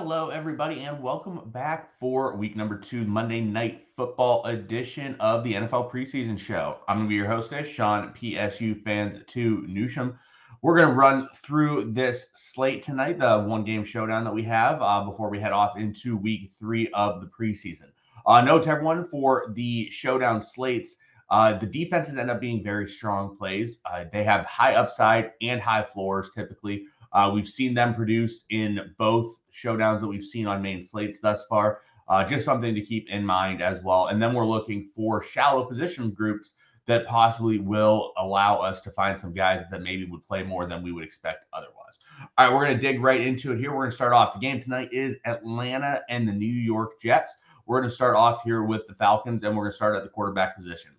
Hello, everybody, and welcome back for week number 2, Monday Night Football edition of the NFL preseason show. I'm going to be your host, Sean PSU Fans to Newsham. We're going to run through this slate tonight, the one-game showdown that we have before we head off into week 3 of the preseason. Note to everyone for the showdown slates, the defenses end up being very strong plays. They have high upside and high floors typically. We've seen them produce in both showdowns that we've seen on main slates thus far. Just something to keep in mind as well. And then we're looking for shallow position groups that possibly will allow us to find some guys that maybe would play more than we would expect otherwise. All right, we're going to dig right into it here. We're going to start off. The game tonight is Atlanta and the New York Jets. We're going to start off here with the Falcons, and we're going to start at the quarterback position.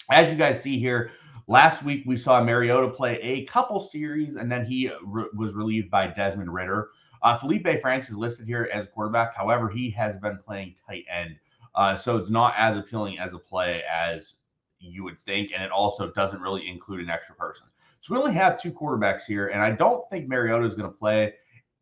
As you guys see here, last week we saw Mariota play a couple series, and then he was relieved by Desmond Ridder. Felipe Franks is listed here as a quarterback. However, he has been playing tight end, so it's not as appealing as a play as you would think, and it also doesn't really include an extra person. So we only have 2 quarterbacks here, and I don't think Mariota is going to play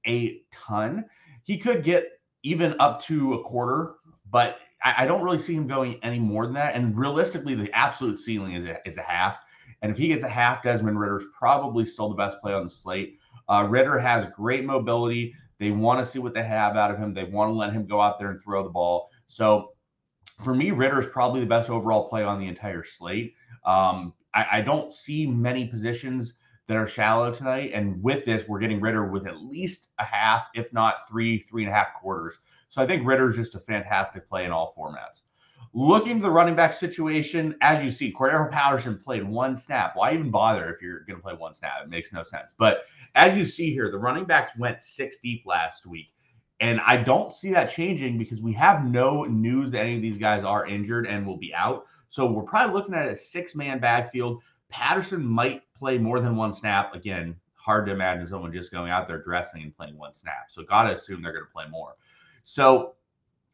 a ton. He could get even up to a quarter, but I don't really see him going any more than that. And realistically, the absolute ceiling is a half. And if he gets a half, Desmond Ridder's probably still the best play on the slate. Ridder has great mobility. They want to see what they have out of him. They want to let him go out there and throw the ball. So for me, Ridder is probably the best overall play on the entire slate. I don't see many positions that are shallow tonight. And with this, we're getting Ridder with at least a half, if not 3.5 quarters. So I think Ridder is just a fantastic play in all formats. Looking to the running back situation, as you see, Cordero Patterson played 1 snap. Why even bother if you're going to play 1 snap? It makes no sense. But as you see here, the running backs went 6 deep last week. And I don't see that changing because we have no news that any of these guys are injured and will be out. So we're probably looking at a 6-man backfield. Patterson might play more than 1 snap. Again, hard to imagine someone just going out there dressing and playing 1 snap. So got to assume they're going to play more. So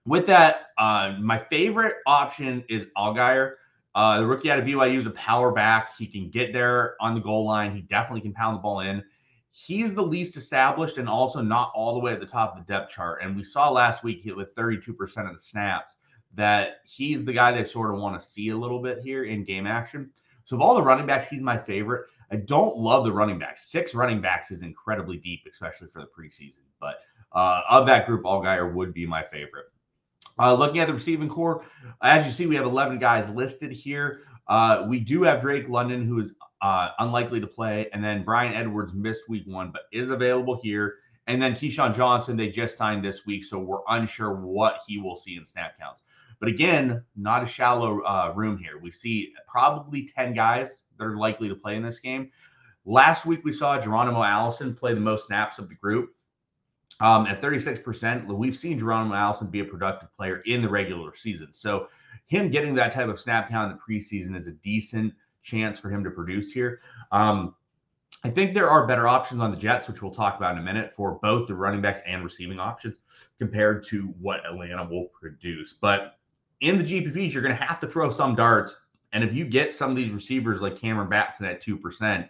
with that, my favorite option is Allgeier. The rookie out of BYU is a power back. He can get there on the goal line. He definitely can pound the ball in. He's the least established and also not all the way at the top of the depth chart. And we saw last week with 32% of the snaps that he's the guy they sort of want to see a little bit here in game action. So of all the running backs, he's my favorite. I don't love the running backs. 6 running backs is incredibly deep, especially for the preseason. But of that group, Allgeier would be my favorite. Looking at the receiving core, as you see, we have 11 guys listed here. We do have Drake London, who is unlikely to play. And then Brian Edwards missed week 1, but is available here. And then Keyshawn Johnson, they just signed this week, so we're unsure what he will see in snap counts. But again, not a shallow room here. We see probably 10 guys that are likely to play in this game. Last week, we saw Geronimo Allison play the most snaps of the group. At 36%, we've seen Geronimo Allison be a productive player in the regular season. So him getting that type of snap count in the preseason is a decent chance for him to produce here. I think there are better options on the Jets, which we'll talk about in a minute, for both the running backs and receiving options compared to what Atlanta will produce. But in the GPPs, you're going to have to throw some darts. And if you get some of these receivers like Cameron Batson at 2%,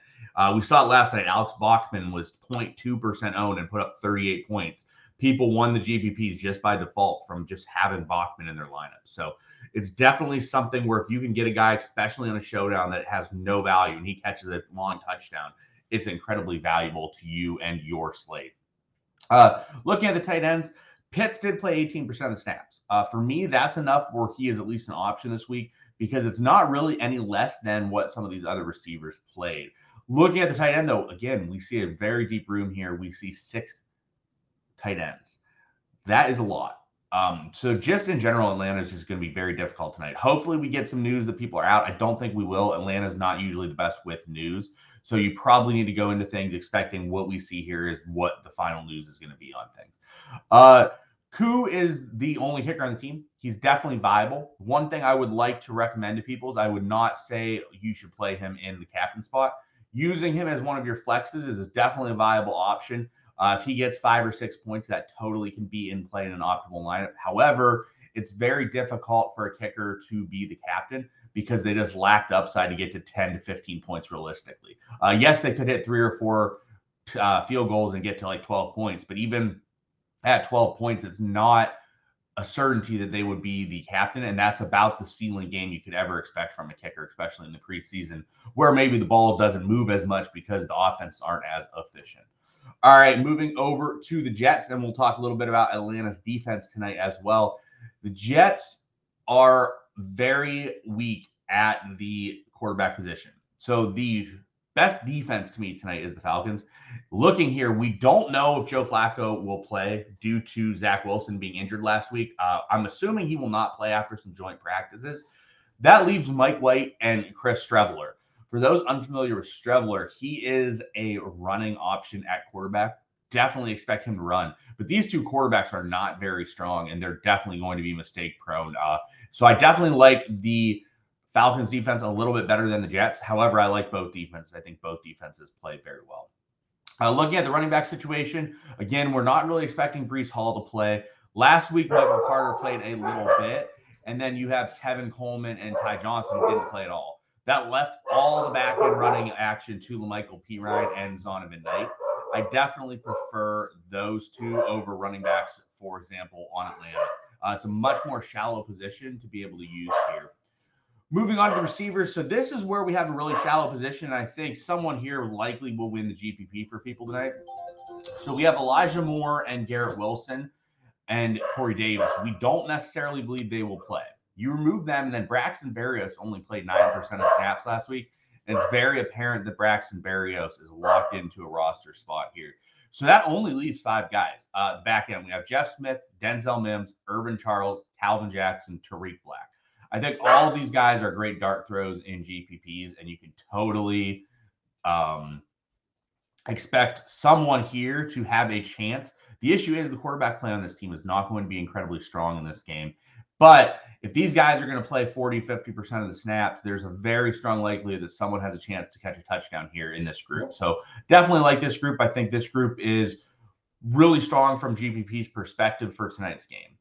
we saw it last night. Alex Bachman was 0.2% owned and put up 38 points. People won the GPPs just by default from just having Bachman in their lineup. So it's definitely something where if you can get a guy, especially on a showdown, that has no value and he catches a long touchdown, it's incredibly valuable to you and your slate. Looking at the tight ends, Pitts did play 18% of the snaps. For me, that's enough where he is at least an option this week because it's not really any less than what some of these other receivers played. Looking at the tight end, though, again, we see a very deep room here. We see 6 tight ends. That is a lot. So just in general, Atlanta is just going to be very difficult tonight. Hopefully we get some news that people are out. I don't think we will. Atlanta is not usually the best with news. So you probably need to go into things expecting what we see here is what the final news is going to be on things. Koo is the only kicker on the team. He's definitely viable. One thing I would like to recommend to people is I would not say you should play him in the captain spot. Using him as one of your flexes is definitely a viable option. If he gets 5 or 6 points, that totally can be in play in an optimal lineup. However, it's very difficult for a kicker to be the captain because they just lack the upside to get to 10 to 15 points realistically. Yes, they could hit 3 or 4 field goals and get to like 12 points, but even at 12 points, it's not a certainty that they would be the captain, and that's about the ceiling game you could ever expect from a kicker, especially in the preseason, where maybe the ball doesn't move as much because the offenses aren't as efficient. All right, moving over to the Jets, and we'll talk a little bit about Atlanta's defense tonight as well. The Jets are very weak at the quarterback position. So the best defense to me tonight is the Falcons. Looking here, we don't know if Joe Flacco will play due to Zach Wilson being injured last week. I'm assuming he will not play after some joint practices. That leaves Mike White and Chris Streveler. For those unfamiliar with Streveler, he is a running option at quarterback. Definitely expect him to run. But these two quarterbacks are not very strong, and they're definitely going to be mistake prone. So I definitely like the Falcons defense a little bit better than the Jets. However, I like both defenses. I think both defenses play very well. Looking at the running back situation, again, we're not really expecting Breece Hall to play. Last week, Michael Carter played a little bit, and then you have Tevin Coleman and Ty Johnson who didn't play at all. That left all the back-end running action to LaMichael Pirine and Zonovan Knight. I definitely prefer those two over running backs, for example, on Atlanta. It's a much more shallow position to be able to use here. Moving on to the receivers. So this is where we have a really shallow position. I think someone here likely will win the GPP for people tonight. So we have Elijah Moore and Garrett Wilson and Corey Davis. We don't necessarily believe they will play. You remove them, and then Braxton Berrios only played 9% of snaps last week. And it's very apparent that Braxton Berrios is locked into a roster spot here. So that only leaves 5 guys. The back end, we have Jeff Smith, Denzel Mims, Urban Charles, Calvin Jackson, Tariq Black. I think all of these guys are great dart throws in GPPs, and you can totally expect someone here to have a chance. The issue is the quarterback play on this team is not going to be incredibly strong in this game. But if these guys are going to play 40, 50% of the snaps, there's a very strong likelihood that someone has a chance to catch a touchdown here in this group. So definitely like this group. I think this group is really strong from GPP's perspective for tonight's game.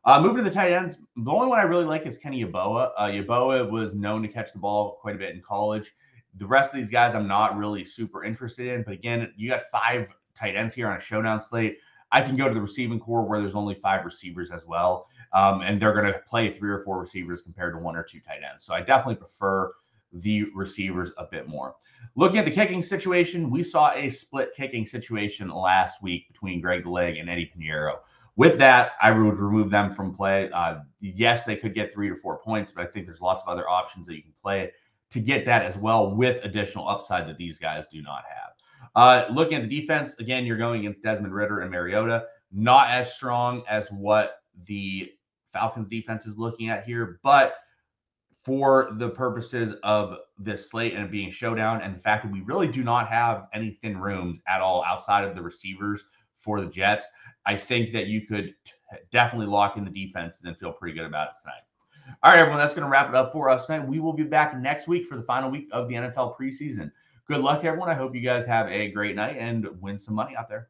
Moving to the tight ends, the only one I really like is Kenny Yeboah. Yeboah was known to catch the ball quite a bit in college. The rest of these guys I'm not really super interested in. But again, you got 5 tight ends here on a showdown slate. I can go to the receiving core where there's only 5 receivers as well. And they're going to play 3 or 4 receivers compared to 1 or 2 tight ends. So I definitely prefer the receivers a bit more. Looking at the kicking situation, we saw a split kicking situation last week between Greg Leg and Eddie Pinheiro. With that, I would remove them from play. Yes, they could get 3 to 4 points, but I think there's lots of other options that you can play to get that as well with additional upside that these guys do not have. Looking at the defense, again, you're going against Desmond Ridder and Mariota. Not as strong as what the Falcons defense is looking at here, but for the purposes of this slate and it being a showdown and the fact that we really do not have any thin rooms at all outside of the receivers for the Jets, I think that you could definitely lock in the defenses and feel pretty good about it tonight. All right, everyone, that's going to wrap it up for us tonight. We will be back next week for the final week of the NFL preseason. Good luck to everyone. I hope you guys have a great night and win some money out there.